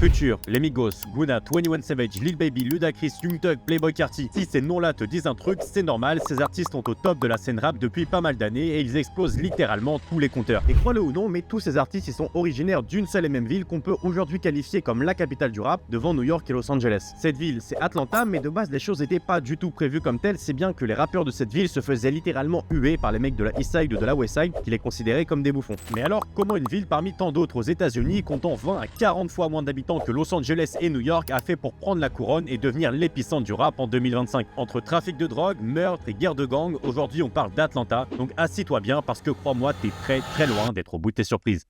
Future, Les Migos, Guna, 21 Savage, Lil Baby, Ludacris, Young Thug, Playboi Carti. Si ces noms-là te disent un truc, c'est normal, ces artistes sont au top de la scène rap depuis pas mal d'années et ils explosent littéralement tous les compteurs. Et crois-le ou non, mais tous ces artistes ils sont originaires d'une seule et même ville qu'on peut aujourd'hui qualifier comme la capitale du rap devant New York et Los Angeles. Cette ville, c'est Atlanta, mais de base les choses n'étaient pas du tout prévues comme telles, c'est bien que les rappeurs de cette ville se faisaient littéralement huer par les mecs de la East Side ou de la West Side qui les considéraient comme des bouffons. Mais alors, comment une ville parmi tant d'autres aux États-Unis comptant 20 à 40 fois moins d'habitants que Los Angeles et New York a fait pour prendre la couronne et devenir l'épicentre du rap en 2025? Entre trafic de drogue, meurtre et guerre de gang, aujourd'hui on parle d'Atlanta, donc assis-toi bien parce que crois-moi, t'es très loin d'être au bout de tes surprises.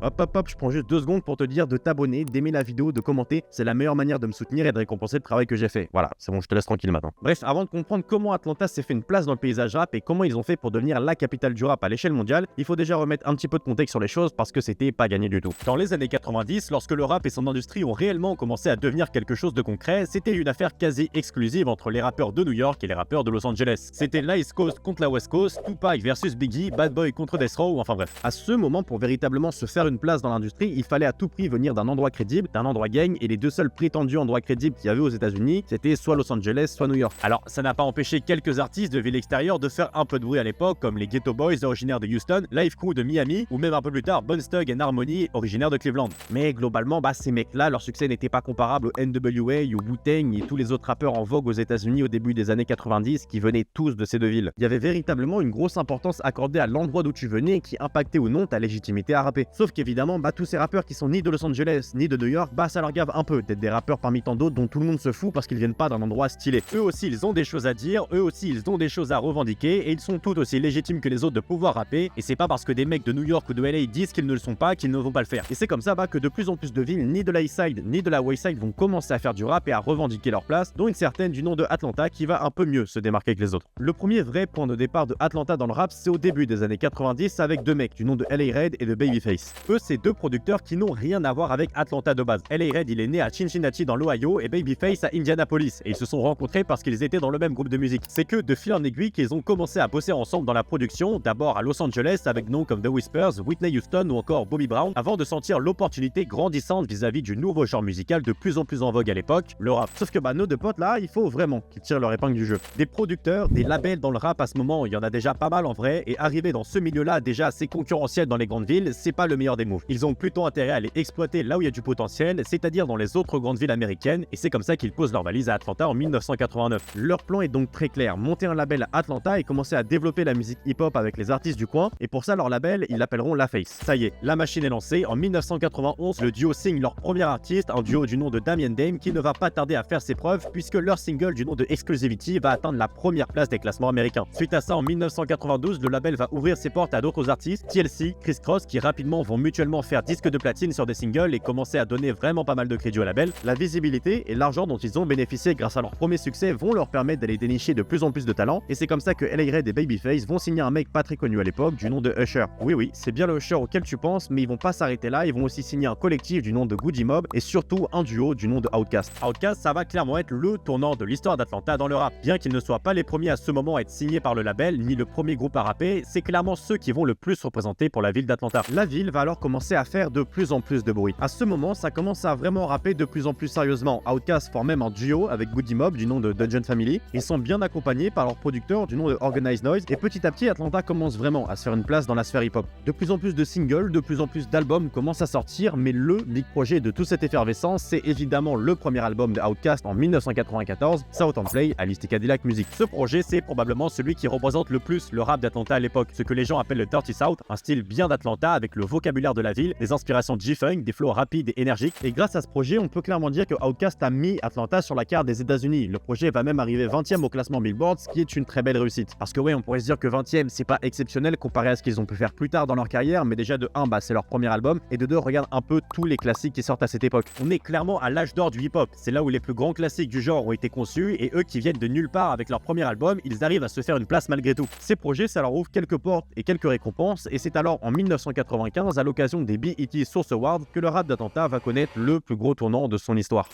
Hop, je prends juste 2 secondes pour te dire de t'abonner, d'aimer la vidéo, de commenter. C'est la meilleure manière de me soutenir et de récompenser le travail que j'ai fait. Voilà, c'est bon, je te laisse tranquille maintenant. Bref, avant de comprendre comment Atlanta s'est fait une place dans le paysage rap et comment ils ont fait pour devenir la capitale du rap à l'échelle mondiale, il faut déjà remettre un petit peu de contexte sur les choses parce que c'était pas gagné du tout. Dans les années 90, lorsque le rap et son industrie ont réellement commencé à devenir quelque chose de concret, c'était une affaire quasi exclusive entre les rappeurs de New York et les rappeurs de Los Angeles. C'était la East Coast contre la West Coast, Tupac versus Biggie, Bad Boy contre Death Row, enfin bref. À ce moment, pour véritablement se faire une place dans l'industrie, il fallait à tout prix venir d'un endroit crédible, d'un endroit gang, et les deux seuls prétendus endroits crédibles qu'il y avait aux États-Unis, c'était soit Los Angeles, soit New York. Alors, ça n'a pas empêché quelques artistes de villes extérieures de faire un peu de bruit à l'époque, comme les Ghetto Boys originaires de Houston, Live Crew de Miami, ou même un peu plus tard Bone Thugs and Harmony originaires de Cleveland. Mais globalement, ces mecs-là, leur succès n'était pas comparable au NWA, au Wu-Tang et tous les autres rappeurs en vogue aux États-Unis au début des années 90 qui venaient tous de ces deux villes. Il y avait véritablement une grosse importance accordée à l'endroit d'où tu venais qui impactait ou non ta légitimité à rapper. Sauf qu'évidemment, tous ces rappeurs qui sont ni de Los Angeles ni de New York, ça leur gave un peu d'être des rappeurs parmi tant d'autres dont tout le monde se fout parce qu'ils viennent pas d'un endroit stylé. Eux aussi ils ont des choses à dire, eux aussi ils ont des choses à revendiquer et ils sont tout aussi légitimes que les autres de pouvoir rapper, et c'est pas parce que des mecs de New York ou de LA disent qu'ils ne le sont pas qu'ils ne vont pas le faire. Et c'est comme ça que de plus en plus de villes ni de la East Side ni de la West Side vont commencer à faire du rap et à revendiquer leur place, dont une certaine du nom de Atlanta qui va un peu mieux se démarquer que les autres. Le premier vrai point de départ de Atlanta dans le rap, c'est au début des années 90 avec deux mecs du nom de LA Red et de Babyface. Eux, c'est deux producteurs qui n'ont rien à voir avec Atlanta de base. LA Red, il est né à Cincinnati dans l'Ohio et Babyface à Indianapolis, et ils se sont rencontrés parce qu'ils étaient dans le même groupe de musique. C'est que de fil en aiguille qu'ils ont commencé à bosser ensemble dans la production, d'abord à Los Angeles avec noms comme The Whispers, Whitney Houston ou encore Bobby Brown, avant de sentir l'opportunité grandissante vis-à-vis du nouveau genre musical de plus en plus en vogue à l'époque, le rap. Sauf que nos deux potes là, il faut vraiment qu'ils tirent leur épingle du jeu. Des producteurs, des labels dans le rap à ce moment, il y en a déjà pas mal en vrai, et arriver dans ce milieu-là déjà assez concurrentiel dans les grandes villes, c'est pas le meilleur des moves. Ils ont plutôt intérêt à aller exploiter là où il y a du potentiel, c'est-à-dire dans les autres grandes villes américaines, et c'est comme ça qu'ils posent leur valise à Atlanta en 1989. Leur plan est donc très clair, monter un label à Atlanta et commencer à développer la musique hip-hop avec les artistes du coin, et pour ça leur label, ils l'appelleront LaFace. Ça y est, la machine est lancée. En 1991, le duo signe leur premier artiste, un duo du nom de Damien Dame, qui ne va pas tarder à faire ses preuves puisque leur single du nom de Exclusivity va atteindre la première place des classements américains. Suite à ça, en 1992, le label va ouvrir ses portes à d'autres artistes, TLC, Criss Cross, qui rapidement vont mutuellement faire disque de platine sur des singles et commencer à donner vraiment pas mal de crédit au label. La visibilité et l'argent dont ils ont bénéficié grâce à leur premier succès vont leur permettre d'aller dénicher de plus en plus de talents, et c'est comme ça que LA Red et Babyface vont signer un mec pas très connu à l'époque du nom de Usher. Oui, c'est bien le Usher auquel tu penses, mais ils vont pas s'arrêter là, ils vont aussi signer un collectif du nom de Goody Mob et surtout un duo du nom de Outkast. Outkast, ça va clairement être le tournant de l'histoire d'Atlanta dans le rap. Bien qu'ils ne soient pas les premiers à ce moment à être signés par le label, ni le premier groupe à rapper, c'est clairement ceux qui vont le plus représenter pour la ville d'Atlanta. La ville va alors commencer à faire de plus en plus de bruit. À ce moment, ça commence à vraiment rapper de plus en plus sérieusement. Outkast forme même un duo avec Goody Mob du nom de Dungeon Family. Ils sont bien accompagnés par leur producteur du nom de Organized Noise, et petit à petit Atlanta commence vraiment à se faire une place dans la sphère hip-hop. De plus en plus de singles, de plus en plus d'albums commencent à sortir, mais le big projet de toute cette effervescence, c'est évidemment le premier album de Outkast en 1994, South and Play, Alice Cadillac Music. Ce projet, c'est probablement celui qui représente le plus le rap d'Atlanta à l'époque, ce que les gens appellent le Dirty South, un style bien d'Atlanta avec le vocabulaire de la ville, des inspirations G-Funk, des flows rapides et énergiques. Et grâce à ce projet, on peut clairement dire que Outkast a mis Atlanta sur la carte des États-Unis. Le projet va même arriver 20e au classement Billboard, ce qui est une très belle réussite. Parce que on pourrait se dire que 20e, c'est pas exceptionnel comparé à ce qu'ils ont pu faire plus tard dans leur carrière, mais déjà de 1, c'est leur premier album, et de 2, regarde un peu tous les classiques qui sortent à cette époque. On est clairement à l'âge d'or du hip-hop. C'est là où les plus grands classiques du genre ont été conçus, et eux qui viennent de nulle part avec leur premier album, ils arrivent à se faire une place malgré tout. Ces projets, ça leur ouvre quelques portes et quelques récompenses, et c'est alors en 1995, à l'occasion des BET Source Awards, que le rap d'Atlanta va connaître le plus gros tournant de son histoire.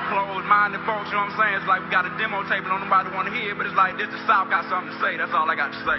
Closed-minded folks, you know what I'm saying? It's like we got a demo tape and nobody want to hear it, but it's like this, the South got something to say, that's all I got to say.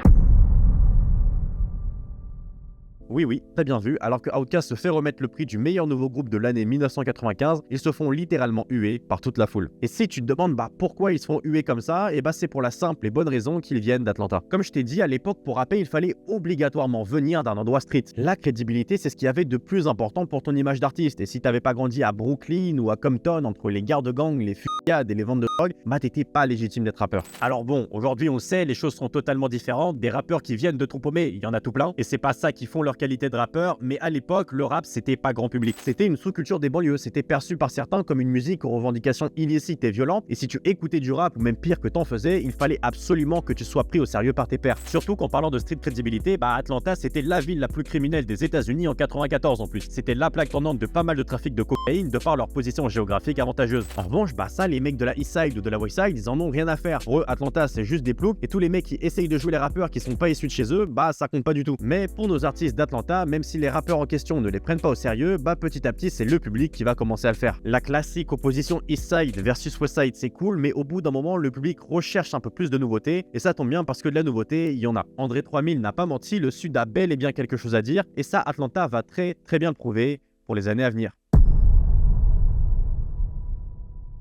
Oui, très bien vu. Alors que Outkast se fait remettre le prix du meilleur nouveau groupe de l'année 1995, ils se font littéralement huer par toute la foule. Et si tu te demandes pourquoi ils se font huer comme ça, et c'est pour la simple et bonne raison qu'ils viennent d'Atlanta. Comme je t'ai dit, à l'époque, pour rapper, il fallait obligatoirement venir d'un endroit street. La crédibilité, c'est ce qu'il y avait de plus important pour ton image d'artiste. Et si t'avais pas grandi à Brooklyn ou à Compton, entre les guerres de gang, les fusillades et les ventes de drogue, t'étais pas légitime d'être rappeur. Alors bon, aujourd'hui on sait, les choses sont totalement différentes. Des rappeurs qui viennent de trous paumés, il y en a tout plein. Et c'est pas ça qui font leur qualité de rappeur, mais à l'époque, le rap, c'était pas grand public. C'était une sous-culture des banlieues, c'était perçu par certains comme une musique aux revendications illicites et violentes, et si tu écoutais du rap, ou même pire que t'en faisais, il fallait absolument que tu sois pris au sérieux par tes pairs. Surtout qu'en parlant de street crédibilité, Atlanta, c'était la ville la plus criminelle des États-Unis en 94 en plus. C'était la plaque tournante de pas mal de trafic de cocaïne de par leur position géographique avantageuse. En revanche, ça, les mecs de la East Side ou de la West Side, ils en ont rien à faire. Pour eux, Atlanta, c'est juste des ploucs, et tous les mecs qui essayent de jouer les rappeurs qui sont pas issus de chez eux, ça compte pas du tout. Mais pour nos artistes d'Atlanta, même si les rappeurs en question ne les prennent pas au sérieux, petit à petit, c'est le public qui va commencer à le faire. La classique opposition East Side versus West Side, c'est cool, mais au bout d'un moment, le public recherche un peu plus de nouveautés, et ça tombe bien parce que de la nouveauté, il y en a. André 3000 n'a pas menti, le Sud a bel et bien quelque chose à dire, et ça, Atlanta va très bien le prouver pour les années à venir.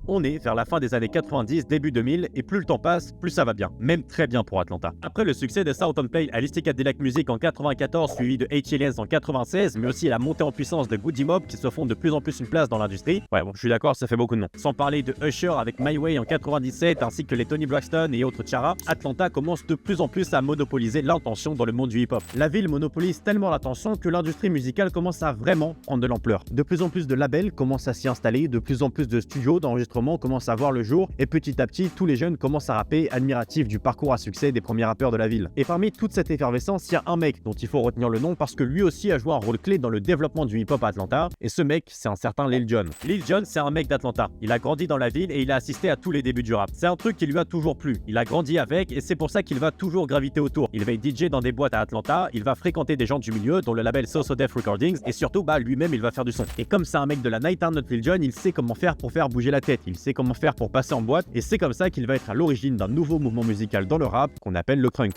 On est vers la fin des années 90, début 2000, et plus le temps passe, plus ça va bien. Même très bien pour Atlanta. Après le succès de South on Play à l'Istic Cadillac Music en 94, suivi de H.Aliens en 96, mais aussi la montée en puissance de Goodie Mob qui se font de plus en plus une place dans l'industrie. Je suis d'accord, ça fait beaucoup de noms. Sans parler de Usher avec My Way en 97, ainsi que les Tony Braxton et autres Chara, Atlanta commence de plus en plus à monopoliser l'attention dans le monde du hip-hop. La ville monopolise tellement l'attention que l'industrie musicale commence à vraiment prendre de l'ampleur. De plus en plus de labels commencent à s'y installer, de plus en plus de studios d'enregistrement commence à voir le jour, et petit à petit, tous les jeunes commencent à rapper, admiratifs du parcours à succès des premiers rappeurs de la ville. Et parmi toute cette effervescence, il y a un mec dont il faut retenir le nom parce que lui aussi a joué un rôle clé dans le développement du hip-hop à Atlanta, et ce mec, c'est un certain Lil Jon. Lil Jon, c'est un mec d'Atlanta. Il a grandi dans la ville et il a assisté à tous les débuts du rap. C'est un truc qui lui a toujours plu. Il a grandi avec, et c'est pour ça qu'il va toujours graviter autour. Il va être DJ dans des boîtes à Atlanta, il va fréquenter des gens du milieu, dont le label So So Def Recordings, et surtout, lui-même, il va faire du son. Et comme c'est un mec de la night, notre Lil Jon, il sait comment faire pour faire bouger la tête. Il sait comment faire pour passer en boîte, et c'est comme ça qu'il va être à l'origine d'un nouveau mouvement musical dans le rap qu'on appelle le crunk.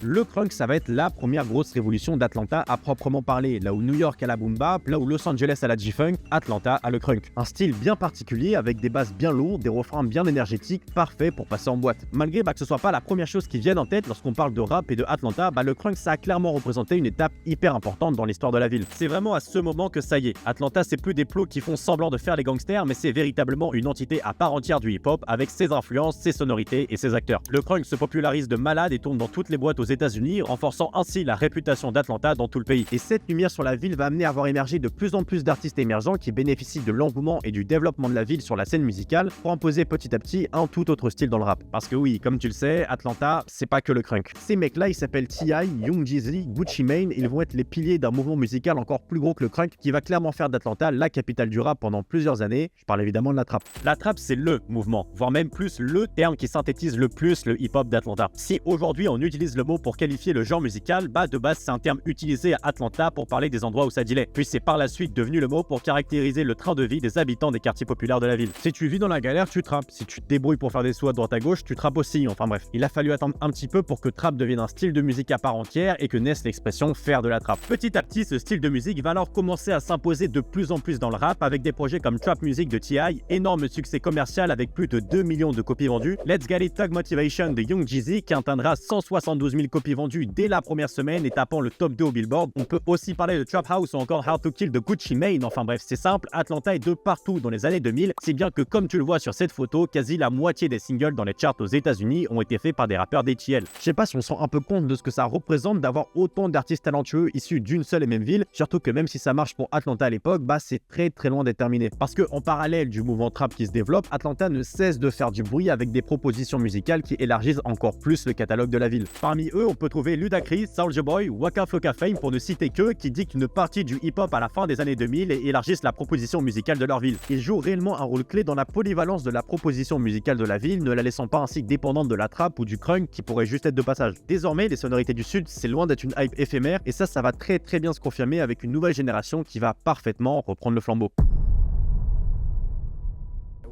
Le crunk, ça va être la première grosse révolution d'Atlanta à proprement parler. Là où New York a la boom bap, là où Los Angeles a la G-funk, Atlanta a le crunk. Un style bien particulier avec des basses bien lourdes, des refrains bien énergétiques, parfait pour passer en boîte. Malgré que ce soit pas la première chose qui vienne en tête lorsqu'on parle de rap et de Atlanta, le crunk, ça a clairement représenté une étape hyper importante dans l'histoire de la ville. C'est vraiment à ce moment que ça y est. Atlanta, c'est plus des plots qui font semblant de faire les gangsters, mais c'est véritablement une entité à part entière du hip-hop avec ses influences, ses sonorités et ses acteurs. Le crunk se popularise de malade et tourne dans toutes les boîtes aux États-Unis, renforçant ainsi la réputation d'Atlanta dans tout le pays. Et cette lumière sur la ville va amener à voir émerger de plus en plus d'artistes émergents qui bénéficient de l'engouement et du développement de la ville sur la scène musicale pour imposer petit à petit un tout autre style dans le rap. Parce que oui, comme tu le sais, Atlanta, c'est pas que le crunk. Ces mecs-là, ils s'appellent T.I., Young Jeezy, Gucci Mane, ils vont être les piliers d'un mouvement musical encore plus gros que le crunk qui va clairement faire d'Atlanta la capitale du rap pendant plusieurs années. Je parle évidemment de la trap. La trap, c'est le mouvement, voire même plus le terme qui synthétise le plus le hip-hop d'Atlanta. Si aujourd'hui on utilise le mot pour qualifier le genre musical, de base c'est un terme utilisé à Atlanta pour parler des endroits où ça dilait. Puis c'est par la suite devenu le mot pour caractériser le train de vie des habitants des quartiers populaires de la ville. Si tu vis dans la galère, tu trappes. Si tu te débrouilles pour faire des sous à droite à gauche, tu trappes aussi. Enfin bref, il a fallu attendre un petit peu pour que trap devienne un style de musique à part entière et que naisse l'expression faire de la trap. Petit à petit, ce style de musique va alors commencer à s'imposer de plus en plus dans le rap avec des projets comme Trap Music de T.I., énorme succès commercial avec plus de 2 millions de copies vendues, Let's Get It Thug Motivation de Young Jeezy qui atteindra 172 000 copies vendues dès la première semaine et tapant le top 2 au Billboard. On peut aussi parler de Trap House ou encore How to Kill de Gucci Mane. Enfin bref, c'est simple, Atlanta est de partout dans les années 2000, si bien que comme tu le vois sur cette photo, quasi la moitié des singles dans les charts aux États-Unis ont été faits par des rappeurs d'ATL. Je sais pas si on se rend un peu compte de ce que ça représente d'avoir autant d'artistes talentueux issus d'une seule et même ville, surtout que même si ça marche pour Atlanta à l'époque, c'est très loin d'être terminé. Parce que en parallèle du mouvement trap qui se développe, Atlanta ne cesse de faire du bruit avec des propositions musicales qui élargissent encore plus le catalogue de la ville. Parmi eux, on peut trouver Ludacris, Soulja Boy, Waka Flocka Fame pour ne citer que, qui dictent une partie du hip-hop à la fin des années 2000 et élargissent la proposition musicale de leur ville. Ils jouent réellement un rôle clé dans la polyvalence de la proposition musicale de la ville, ne la laissant pas ainsi dépendante de la trap ou du crunk qui pourrait juste être de passage. Désormais, les sonorités du Sud, c'est loin d'être une hype éphémère et ça va très bien se confirmer avec une nouvelle génération qui va parfaitement reprendre le flambeau.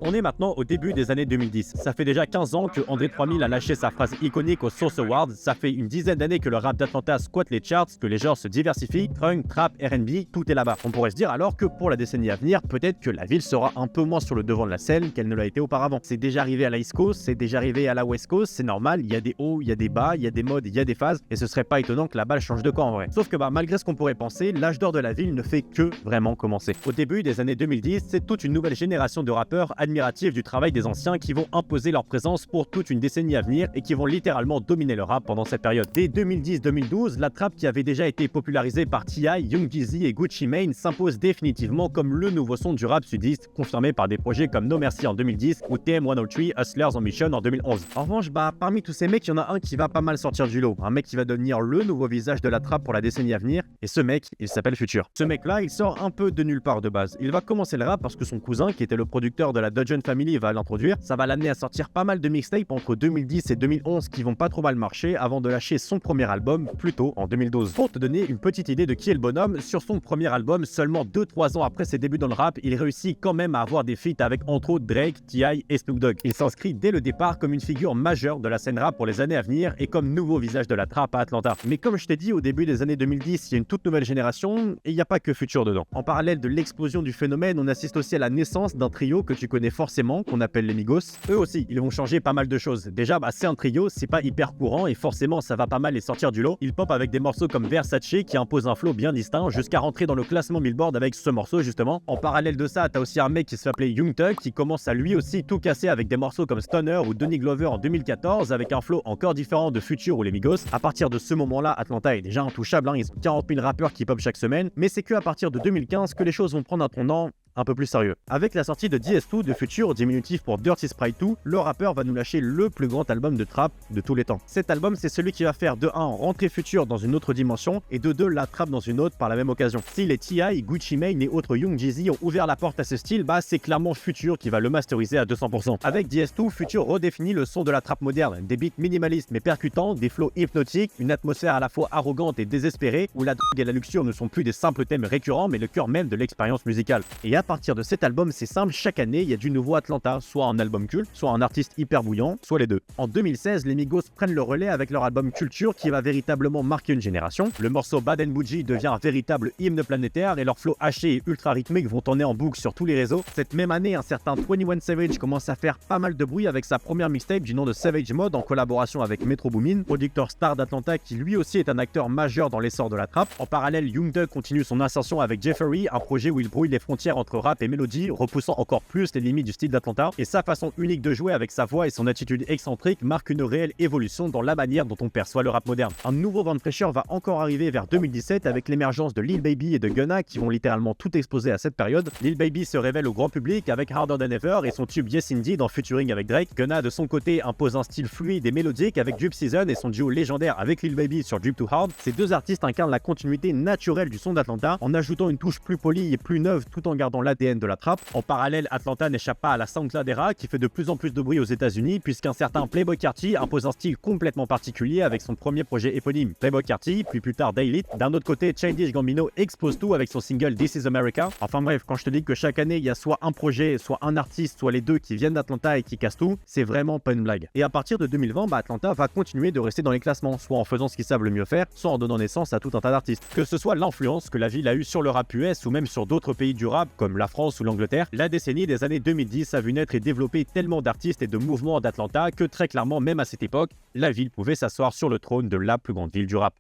On est maintenant au début des années 2010. Ça fait déjà 15 ans que André 3000 a lâché sa phrase iconique aux Source Awards. Ça fait une dizaine d'années que le rap d'Atlanta squatte les charts, que les genres se diversifient. Crunk, trap, R&B, tout est là-bas. On pourrait se dire alors que pour la décennie à venir, peut-être que la ville sera un peu moins sur le devant de la scène qu'elle ne l'a été auparavant. C'est déjà arrivé à la East Coast, c'est déjà arrivé à la West Coast, c'est normal, il y a des hauts, il y a des bas, il y a des modes, il y a des phases, et ce serait pas étonnant que la balle change de camp en vrai. Sauf que malgré ce qu'on pourrait penser, l'âge d'or de la ville ne fait que vraiment commencer. Au début des années 2010, c'est toute une nouvelle génération de rappeurs admiratifs du travail des anciens qui vont imposer leur présence pour toute une décennie à venir et qui vont littéralement dominer le rap pendant cette période. Dès 2010-2012, la trappe qui avait déjà été popularisée par T.I., Young Jeezy et Gucci Mane s'impose définitivement comme le nouveau son du rap sudiste, confirmé par des projets comme No Mercy en 2010 ou TM103 Hustlers on Mission en 2011. En revanche, parmi tous ces mecs, il y en a un qui va pas mal sortir du lot, un mec qui va devenir le nouveau visage de la trappe pour la décennie à venir, et ce mec, il s'appelle Future. Ce mec-là, il sort un peu de nulle part de base. Il va commencer le rap parce que son cousin, qui était le producteur de la Dungeon Family, va l'introduire. Ça va l'amener à sortir pas mal de mixtapes entre 2010 et 2011 qui vont pas trop mal marcher avant de lâcher son premier album plus tôt en 2012. Pour te donner une petite idée de qui est le bonhomme, sur son premier album, seulement 2-3 ans après ses débuts dans le rap, il réussit quand même à avoir des feats avec entre autres Drake, T.I. et Snoop Dogg. Il s'inscrit dès le départ comme une figure majeure de la scène rap pour les années à venir et comme nouveau visage de la trappe à Atlanta. Mais comme je t'ai dit, au début des années 2010, il y a une toute nouvelle génération et il n'y a pas que Future dedans. En parallèle de l'explosion du phénomène, on assiste aussi à la naissance d'un trio que tu connais forcément, qu'on appelle les Migos. Eux aussi, ils vont changer pas mal de choses. Déjà, c'est un trio, c'est pas hyper courant et forcément ça va pas mal les sortir du lot. Ils pop avec des morceaux comme Versace qui impose un flow bien distinct jusqu'à rentrer dans le classement Billboard avec ce morceau justement. En parallèle de ça, t'as aussi un mec qui se fait appeler Young Thug qui commence à lui aussi tout casser avec des morceaux comme Stunner ou Donny Glover en 2014 avec un flow encore différent de Future ou les Migos. À partir de ce moment-là, Atlanta est déjà intouchable, ils ont 40 000 rappeurs qui pop chaque semaine, mais c'est que à partir de 2015 que les choses vont prendre un tournant un peu plus sérieux. Avec la sortie de DS2 de Future, diminutif pour Dirty Sprite 2, le rappeur va nous lâcher le plus grand album de trap de tous les temps. Cet album, c'est celui qui va faire de 1 rentrer Future dans une autre dimension et de 2 la trappe dans une autre par la même occasion. Si les T.I., Gucci Mane et autres Young Jeezy ont ouvert la porte à ce style, c'est clairement Future qui va le masteriser à 200%. Avec DS2, Future redéfinit le son de la trappe moderne, des beats minimalistes mais percutants, des flows hypnotiques, une atmosphère à la fois arrogante et désespérée où la drogue et la luxure ne sont plus des simples thèmes récurrents mais le cœur même de l'expérience musicale. Et à partir de cet album, c'est simple, chaque année, il y a du nouveau Atlanta, soit un album culte, soit un artiste hyper bouillant, soit les deux. En 2016, les Migos prennent le relais avec leur album Culture qui va véritablement marquer une génération. Le morceau Bad and Bougie devient un véritable hymne planétaire et leurs flows hachés et ultra rythmiques vont tourner en boucle sur tous les réseaux. Cette même année, un certain 21 Savage commence à faire pas mal de bruit avec sa première mixtape du nom de Savage Mode en collaboration avec Metro Boomin, producteur star d'Atlanta qui lui aussi est un acteur majeur dans l'essor de la trappe. En parallèle, Young Thug continue son ascension avec Jeffery, un projet où il brouille les frontières entre rap et mélodie, repoussant encore plus les limites du style d'Atlanta, et sa façon unique de jouer avec sa voix et son attitude excentrique marque une réelle évolution dans la manière dont on perçoit le rap moderne. Un nouveau vent de fraîcheur va encore arriver vers 2017 avec l'émergence de Lil Baby et de Gunna qui vont littéralement tout exploser à cette période. Lil Baby se révèle au grand public avec Harder Than Ever et son tube Yes Indeed en featuring avec Drake. Gunna de son côté impose un style fluide et mélodique avec Drip Season et son duo légendaire avec Lil Baby sur Drip Too Hard. Ces deux artistes incarnent la continuité naturelle du son d'Atlanta en ajoutant une touche plus polie et plus neuve tout en gardant l'ADN de la trappe. En parallèle, Atlanta n'échappe pas à la SoundCloud era qui fait de plus en plus de bruit aux États-Unis puisqu'un certain Playboi Carti impose un style complètement particulier avec son premier projet éponyme Playboi Carti, puis plus tard Daylit. D'un autre côté, Childish Gambino expose tout avec son single This Is America. Enfin bref, quand je te dis que chaque année il y a soit un projet, soit un artiste, soit les deux qui viennent d'Atlanta et qui cassent tout, c'est vraiment pas une blague. Et à partir de 2020, Atlanta va continuer de rester dans les classements, soit en faisant ce qu'ils savent le mieux faire, soit en donnant naissance à tout un tas d'artistes. Que ce soit l'influence que la ville a eue sur le rap US ou même sur d'autres pays du rap comme la France ou l'Angleterre, la décennie des années 2010 a vu naître et développer tellement d'artistes et de mouvements d'Atlanta que très clairement, même à cette époque, la ville pouvait s'asseoir sur le trône de la plus grande ville du rap.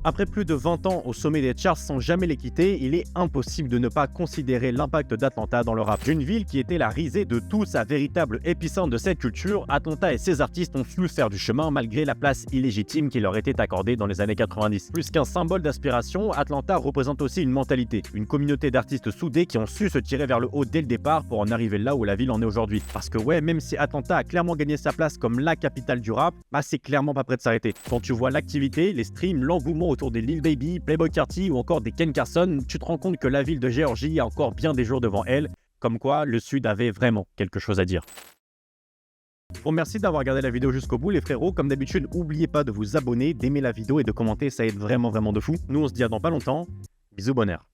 Après plus de 20 ans au sommet des charts sans jamais les quitter, il est impossible de ne pas considérer l'impact d'Atlanta dans le rap. D'une ville qui était la risée de tout sa véritable épicentre de cette culture, Atlanta et ses artistes ont su faire du chemin malgré la place illégitime qui leur était accordée dans les années 90. Plus qu'un symbole d'aspiration, Atlanta représente aussi une mentalité, une communauté d'artistes soudés qui ont su se tirer vers le haut dès le départ pour en arriver là où la ville en est aujourd'hui. Parce que ouais, même si Atlanta a clairement gagné sa place comme la capitale du rap, c'est clairement pas prêt de s'arrêter. Quand tu vois l'activité, les streams, l'engouement autour des Lil Baby, Playboi Carti ou encore des Ken Carson, tu te rends compte que la ville de Géorgie a encore bien des jours devant elle, comme quoi le Sud avait vraiment quelque chose à dire. Bon, merci d'avoir regardé la vidéo jusqu'au bout les frérots. Comme d'habitude, n'oubliez pas de vous abonner, d'aimer la vidéo et de commenter, ça aide vraiment de fou. Nous on se dit à dans pas longtemps. Bisous, bonheur.